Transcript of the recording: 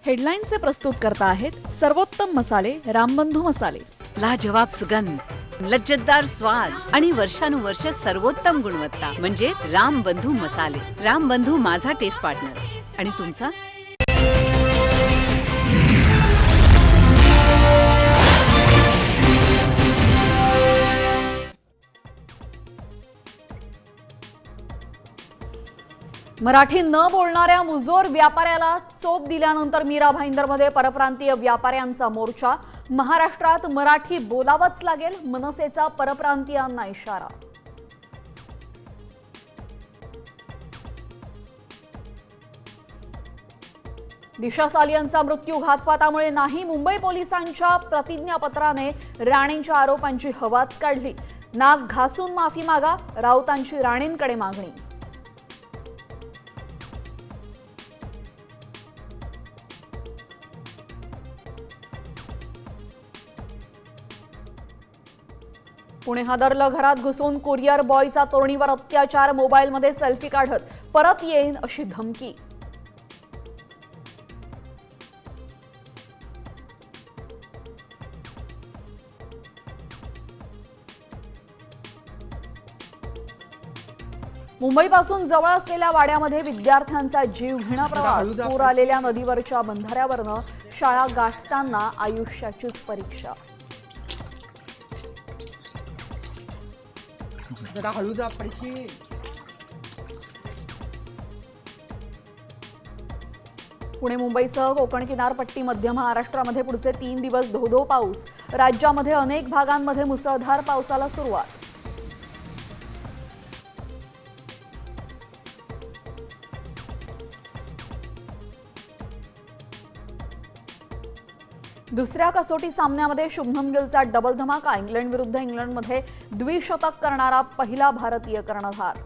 हेडलाईन्सचे प्रस्तुत करता आहेत सर्वोत्तम मसाले रामबंधू मसाले। लाजवाब सुगंध, लज्जतदार स्वाद आणि वर्षानुवर्ष सर्वोत्तम गुणवत्ता म्हणजे रामबंधू मसाले। रामबंधू माझा टेस्ट पार्टनर आणि तुमचा। मराठी न बोलणाऱ्या मुजोर व्यापाऱ्याला चोप दिल्यानंतर मीरा भाईंदरमध्ये परप्रांतीय व्यापाऱ्यांचा मोर्चा। महाराष्ट्रात मराठी बोलावंच लागेल, मनसेचा परप्रांतीयांना इशारा। दिशा सालियनचा मृत्यू घातपातामुळे नाही, मुंबई पोलिसांच्या प्रतिज्ञापत्राने राणेंच्या आरोपांची हवाच काढली। नाक घासून माफी मागा, राऊतांची राणेंकडे मागणी। पुणे हादरलं, घरात घुसून कुरिअर बॉयचा तरुणीवर अत्याचार, मोबाईलमध्ये सेल्फी काढत परत येईन अशी धमकी। मुंबईपासून जवळ असलेल्या वाड्यामध्ये विद्यार्थ्यांचा जीवघेणा प्रवास। पूर आलेल्या नदीवरच्या बंधाऱ्यावरनं शाळा गाठताना आयुष्याचीच परीक्षा। पुणे मुंबईसह कोकण किनारपट्टी, मध्य महाराष्ट्रामध्ये पुढचे 3 दिवस धो-धो पाऊस। राज्यामध्ये अनेक भागांमध्ये मुसळधार पावसाला सुरुवात। दुसऱ्या कसोटी सामन्यामध्ये शुभमन गिलचा डबल धमाका। इंग्लंड विरुद्ध इंग्लंडमध्ये द्विशतक करणारा पहिला भारतीय कर्णधार।